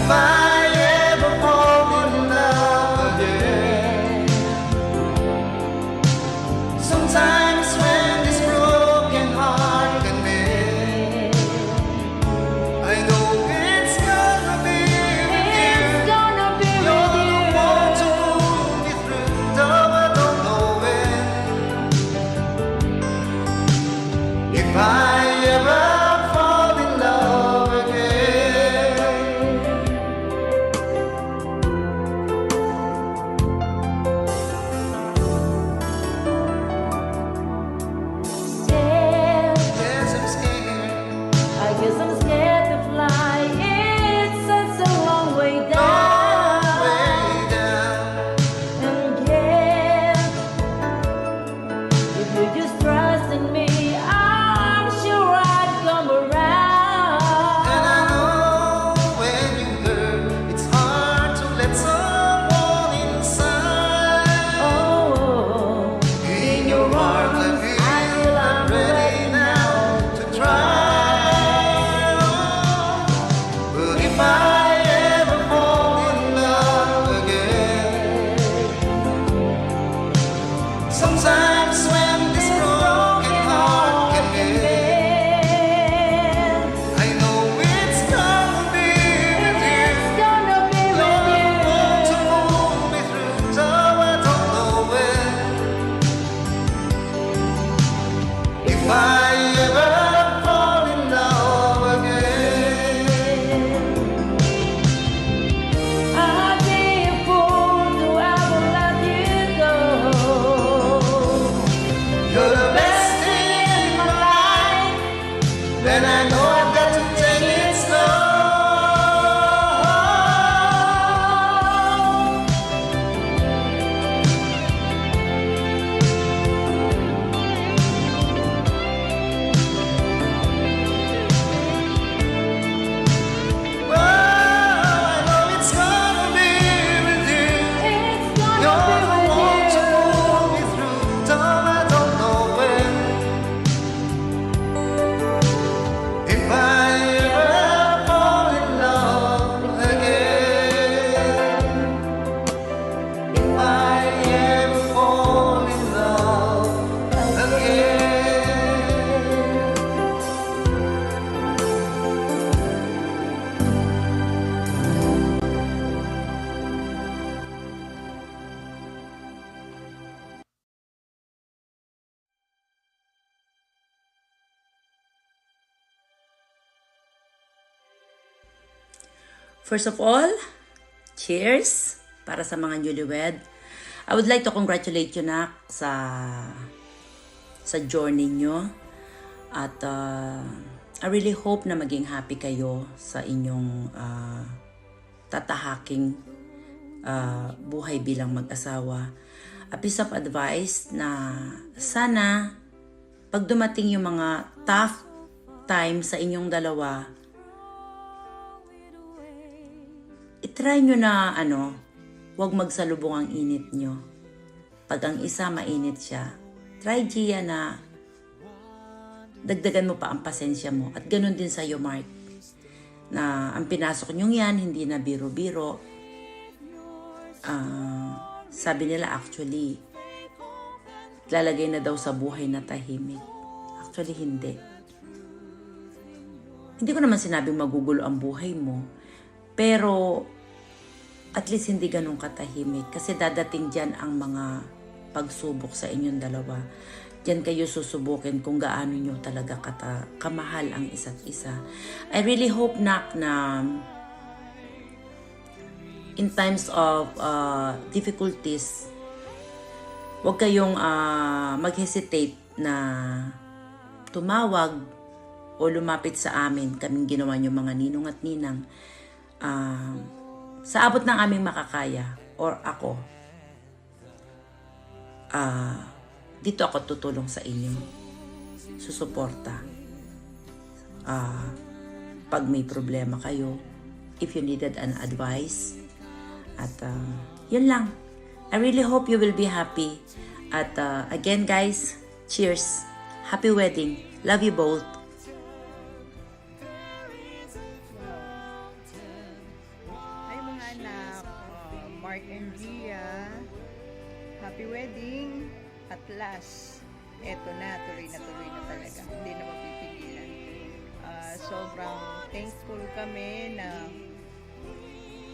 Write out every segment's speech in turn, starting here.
If I ever fall in love again, sometimes when this broken heart can mend, I know it's gonna be with you. You're the one to pull me through, though I don't know when. If I ever fall in love again, Scared, yes, I'm scared. I guess I'm scared to fly. It's such a long way down. Long way down. And yeah, if you just trust in me, I'm sure I'd come around. And I know when you hurt, it's hard to let someone inside. Oh, In your arms, I feel I'm ready now to try. But if I ever fall in love again, sometimes when this broken heart can mend, I know it's gonna be with you. it's gonna be You're with the one to you. pull me through, though I don't know when. If I ever fall in love again, I'd be a fool to ever let you go. you're the best thing in my life. Then I know I've got to take it slow. Oh, I know it's gonna be with you. It's You're gonna the be one to with pull me through, though I don't know when. If I ever fall in love again, if I ever fall in love again. First of all, cheers para sa mga newlywed. I would like to congratulate you na sa journey nyo. At I really hope na maging happy kayo sa inyong tatahaking buhay bilang mag-asawa. A piece of advice na sana pag dumating yung mga tough time sa inyong dalawa, itry nyo na huwag magsalubong ang init nyo. Pag ang isa mainit siya, try Gia na dagdagan mo pa ang pasensya mo. At ganun din sa iyo, Mark. Na ang pinasok nyo yan, hindi na biro-biro. Sabi nila actually, lalagay na daw sa buhay na tahimik. Actually, hindi. Hindi ko naman sinabing magugulo ang buhay mo. Pero, at least hindi ganun katahimik. Kasi dadating dyan ang mga pagsubok sa inyong dalawa. Diyan kayo susubukin kung gaano nyo talaga kamahal ang isa't isa. I really hope na in times of difficulties, huwag kayong mag-hesitate na tumawag o lumapit sa amin. Kaming ginawa nyo mga ninong at ninang. Sa abot ng aming makakaya or ako, dito ako tutulong sa inyo. Susuporta. Pag may problema kayo, if you needed an advice. At yun lang. I really hope you will be happy. At again guys, cheers. Happy wedding. Love you both. Mark and Gia, happy wedding! At last, eto na, tuloy na talaga. Hindi na mapipigilan. Sobrang thankful kami na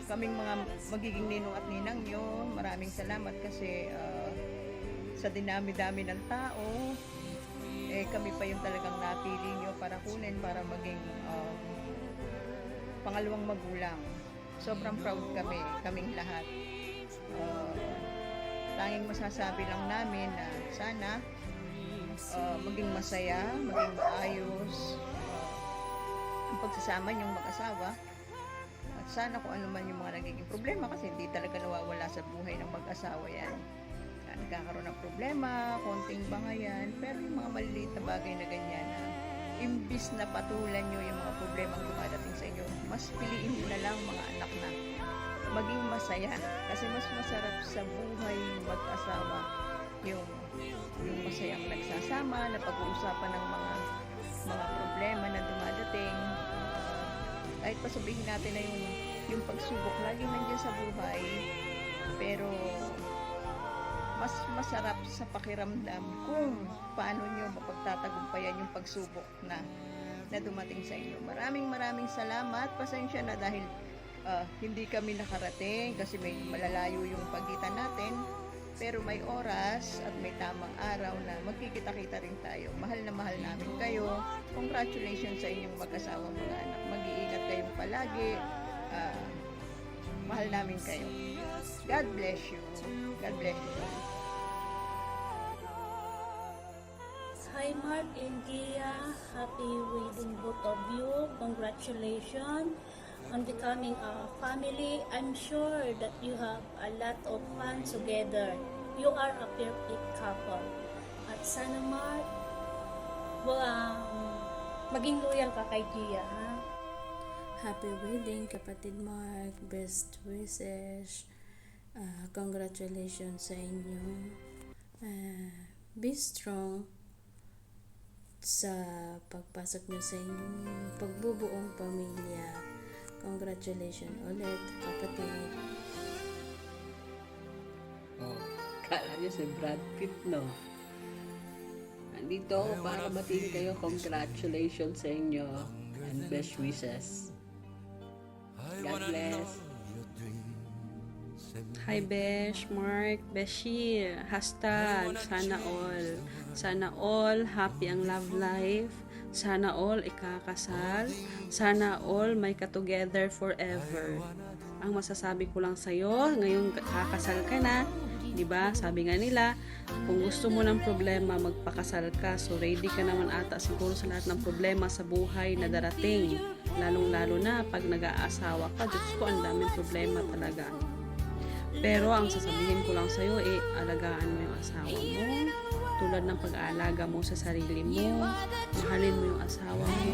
kaming mga magiging ninong at ninang nyo. Maraming salamat kasi sa dinami-dami ng tao, kami pa yung talagang napili nyo para kunin, para maging pangalawang magulang. Sobrang proud kaming lahat. Tanging masasabi lang namin na sana maging masaya, maging maayos ang pagsasama niyong mag-asawa. At sana kung ano man yung mga nagiging problema, kasi hindi talaga nawawala sa buhay ng mag-asawa yan. Nagkakaroon ng problema, konting bangayan, pero yung mga maliliit na bagay na ganyan na imbis na patulan nyo yung mga problemang dumadating sa inyo, mas piliin nyo na lang mga anak na maging masaya. Kasi mas masarap sa buhay mag-asawa yung masayang nagsasama, na pag-uusapan ng mga problema na dumadating. Kahit pa sabihin natin na yung pagsubok laging nandiyan sa buhay, pero mas masarap sa pakiramdam kung paano nyo mapagtatagumpayan yung pagsubok na dumating sa inyo. Maraming salamat. Pasensya na dahil hindi kami nakarating kasi may malalayo yung pagitan natin. Pero may oras at may tamang araw na magkikita-kita rin tayo. Mahal na mahal namin kayo. Congratulations sa inyong mag-asawa, mga anak. Mag-iingat kayong palagi. Mahal namin kayo. God bless you. God bless you. Hi Mark and Gia, happy wedding both of you. Congratulations on becoming a family. I'm sure that you have a lot of fun together. You are a perfect couple. At sana Mark, maging loyal ka kay Gia, ha? Happy wedding, kapatid Mark. Best wishes. Congratulations sa inyo. Be strong sa pagpasok nyo sa inyong pagbubuong pamilya. Congratulations ulit, kapatid. Kala nyo si Brad Pitt, no? Nandito ako para batiin kayo. Congratulations sa inyo and best wishes. God bless. Hi Besh, Mark, Beshi, hashtag sana all. Sana all happy ang love life. Sana all ikakasal. Sana all may ka-together forever. Ang masasabi ko lang sa'yo, ngayong kakasal ka na, di ba? Sabi nga nila, kung gusto mo ng problema, magpakasal ka. So ready ka naman ata siguro sa lahat ng problema sa buhay na darating. Lalong-lalo na pag nag-aasawa ka, Diyos ko, ang daming problema talaga. Pero ang sasabihin ko lang sa'yo, alagaan mo yung asawa mo. Tulad ng pag-aalaga mo sa sarili mo. Mahalin mo yung asawa mo.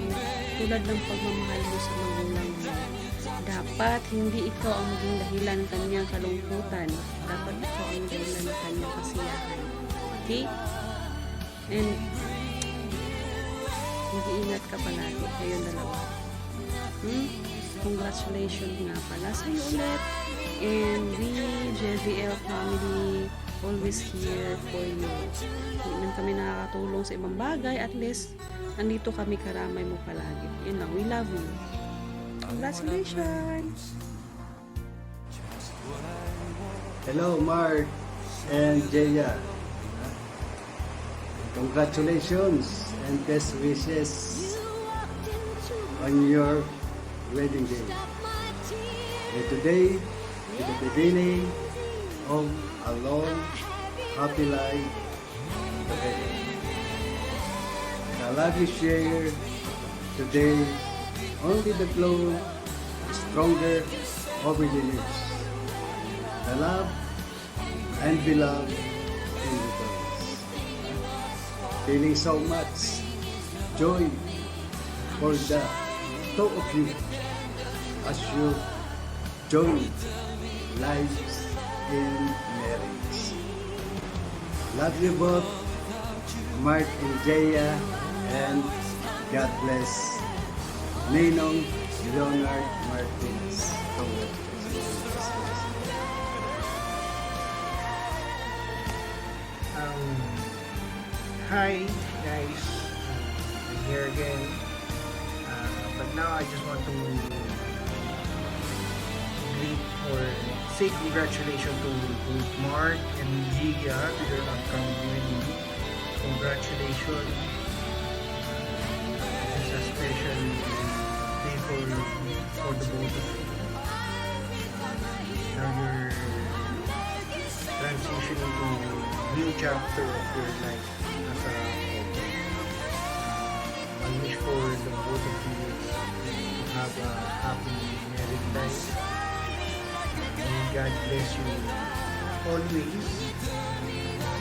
Tulad ng pagmamahal mo sa magulang mo. Dapat hindi ikaw ang maging dahilan ng kanyang kalungkutan. Dapat ikaw ang dahilan ng kanyang kasiyahan. Okay? And mag-iingat ka palagi. Kayong dalawa. Congratulations nga pala sa'yo ulit. And we, JVL family, always here for you. Hindi man kami nakakatulong sa ibang bagay, at least nandito kami karamay mo palagi. Yun lang, we love you. Congratulations! Hello, Mark and Jaya. Congratulations and best wishes on your wedding day. And today is the beginning of a long, happy life together. The love you share today, only the glow is stronger over the years. The love and beloved in return. Feeling so much joy for the two of you as you join lives in marriage. Love you both, Mark and Jaya, and God bless Ninong Leonard Martinez. Congratulations. Hi guys, I'm here again. But now I just want to greet or say congratulations to both Mark and Gia to their upcoming wedding. Congratulations. It's a special day for the both of you. Now you're transitioning to a new chapter of your life as a couple. I wish for the both of you to have a happy married life. May God bless you always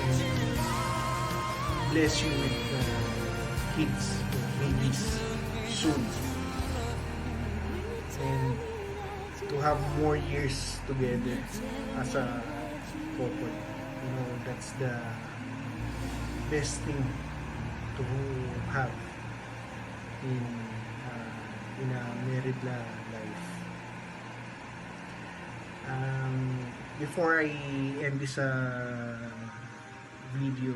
and bless you with kids, with babies soon. And to have more years together as a couple. You know, that's the best thing to have in a married life. Before I end this video,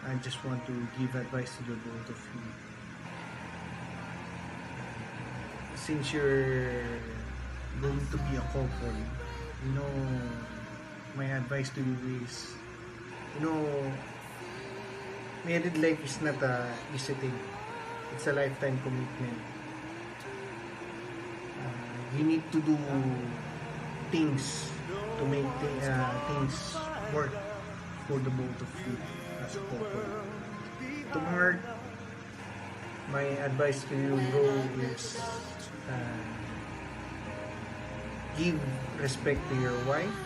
I just want to give advice to the both of you. Since you're going to be a couple, you know, my advice to you is, you know, married life is not a easy thing. It's a lifetime commitment. You need to do things to make things work for the both of you as a couple. To Mark, my advice to you, bro, is give respect to your wife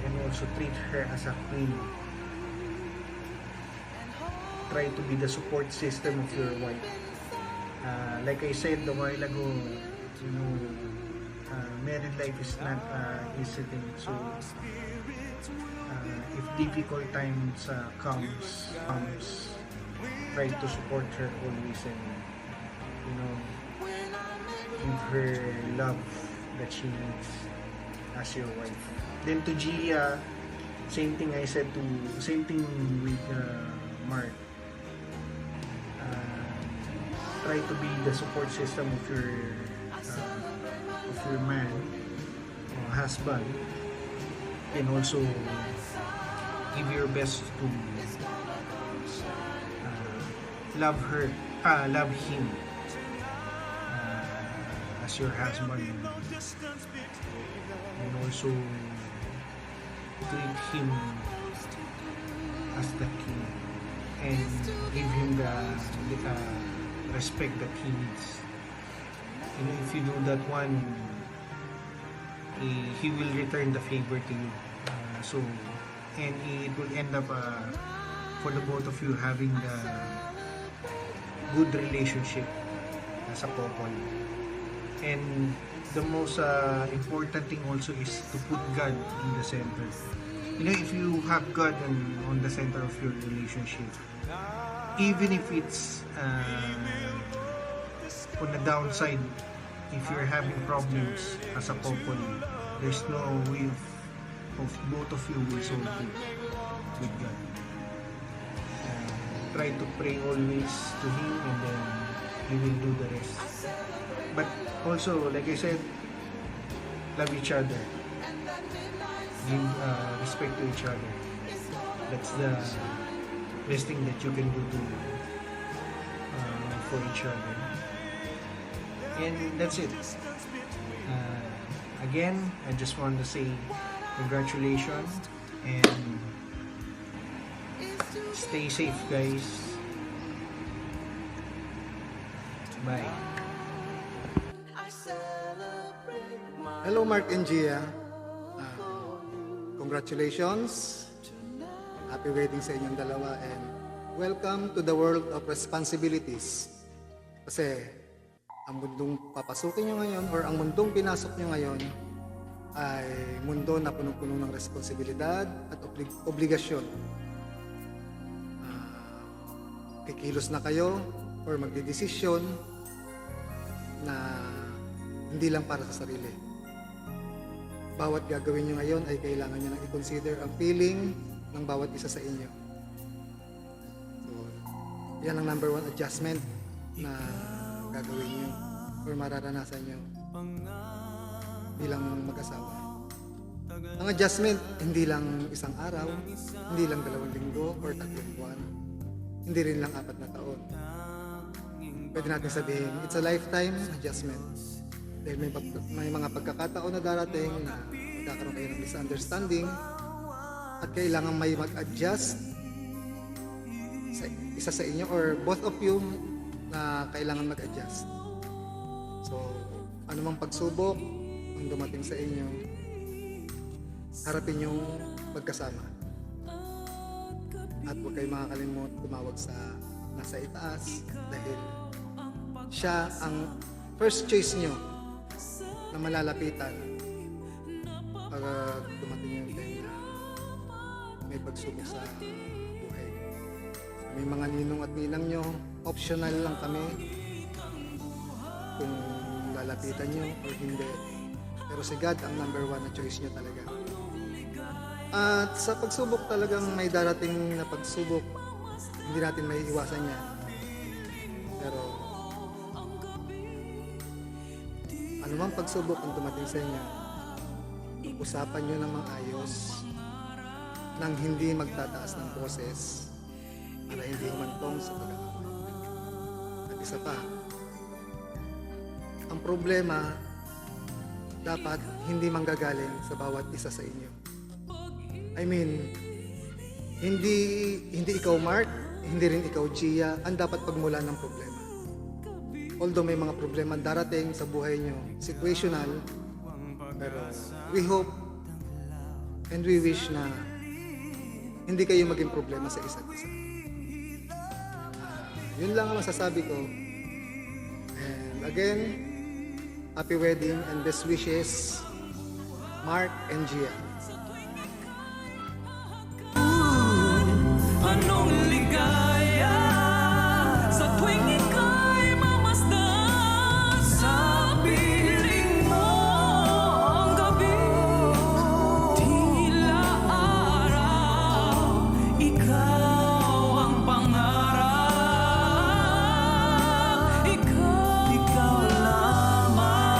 and also treat her as a queen. Try to be the support system of your wife. Like I said a while ago, you know, married life is not easy thing. So if difficult times comes, try to support her always and, you know, give her love that she needs as your wife. Then to Gia, same thing with Mark. Try to be the support system of your man or husband, and also give your best to love him as your husband, and also treat him as the king and give him the respect that he needs. You know, if you do that one, he will return the favor to you. And it will end up for the both of you having the good relationship as a couple. And the most important thing also is to put God in the center. You know, if you have God on the center of your relationship, even if it's on the downside, if you're having problems as a couple, there's no way of both of you will solve it with God. Try to pray always to Him, and then He will do the rest. But also, like I said, love each other. Give respect to each other. That's the best thing that you can do for each other. And that's it. Again, I just want to say congratulations and stay safe, guys. Bye. Hello, Mark and Gia. Congratulations. Happy wedding sa inyong dalawa and welcome to the world of responsibilities. Kasi ang mundong papasukin nyo ngayon or ang mundong pinasok nyo ngayon ay mundo na punong-puno ng responsibilidad at obligasyon. Kikilos na kayo or magdidesisyon na hindi lang para sa sarili. Bawat gagawin nyo ngayon ay kailangan nyo nang i-consider ang feeling ng bawat isa sa inyo. So, yan ang number 1 adjustment na gagawin nyo or mararanasan nyo bilang mag-asawa. Ang adjustment, hindi lang isang araw, hindi lang 2 linggo or 3 buwan, hindi rin lang 4 na taon. Pwede natin sabihin, it's a lifetime adjustment. Dahil may mga pagkakataon na darating na magkakaroon kayo ng misunderstanding at kailangan may mag-adjust sa isa sa inyo or both of you na kailangan mag-adjust. So, anumang pagsubok ang dumating sa inyo, harapin yung magkasama. At huwag kayo makakalimot tumawag sa nasa itaas dahil siya ang first choice nyo na malalapitan pag dumating yung time na may pagsubok sa buhay. May mga ninong at ninang nyo, optional lang kami kung lalapitan nyo or hindi. Pero si God ang number 1 na choice nyo talaga. At sa pagsubok talagang may darating na pagsubok, hindi natin may iwasan yan. Pero anumang pagsubok ang dumating sa inyo, usapan nyo ng maayos nang hindi magtataas ng boses para hindi humantong sa pag-aaway. At isa pa, ang problema dapat hindi manggagaling sa bawat isa sa inyo. I mean, hindi ikaw Mark, hindi rin ikaw Gia, ang dapat pagmulan ng problema. Although may mga problema darating sa buhay nyo, situational, pero we hope and we wish na hindi kayo maging problema sa isa't isa. Yun lang ang masasabi ko. And again, happy wedding and best wishes, Mark and Gia. Anong ligaya sa tuwing ika'y mamasdan sa piling mo ang gabi. Tila araw, ikaw ang pangarap. Ikaw lamang.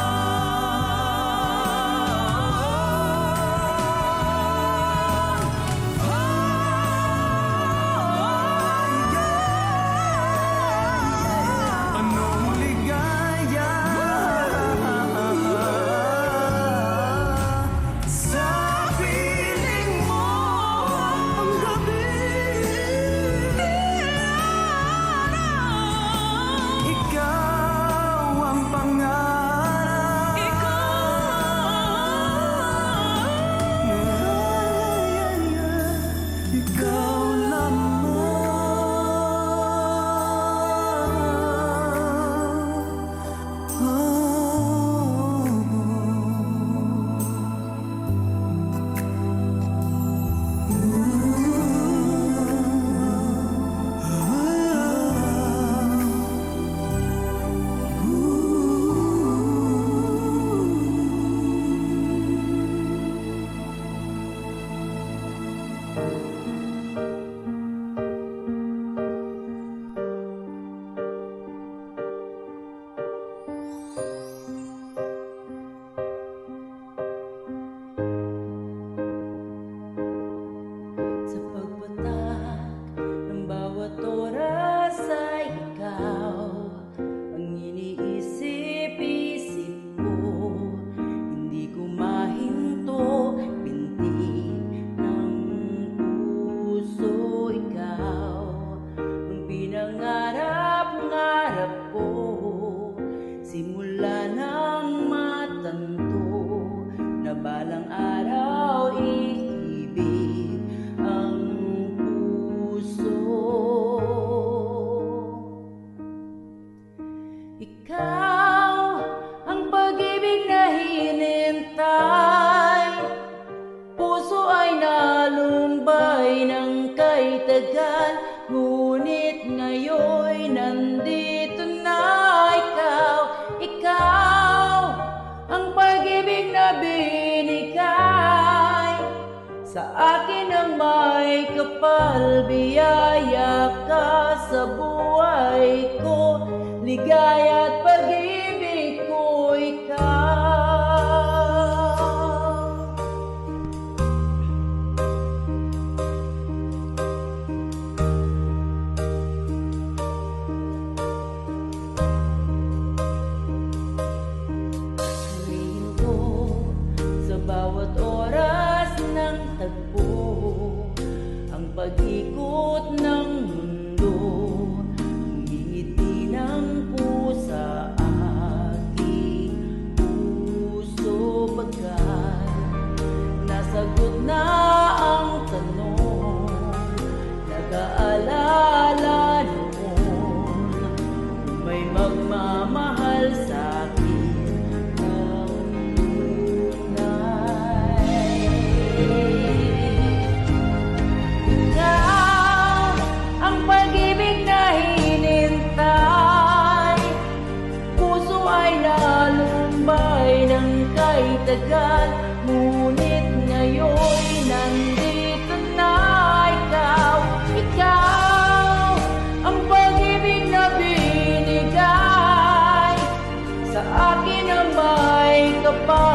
sa akin ang may kapal, biyaya ka sa buhay ko, ligaya at pag-ibig ko ikaw. Sabihin ko sa bawat oras ng tagpo, ang pag-ikot ng mundo, ngumingiti ng pusa aking puso, pagkat nasagot na ang tanong, nag-aalala noon, kung may magmamahal sa akin ng tunay. Ikaw ang pag-ibig na hinintay, puso ay nalumbay ng kay tagal, ngunit ngayon'y nandito na ikaw. Ikaw ang pag-ibig na binigay, sa akin ang may kapal,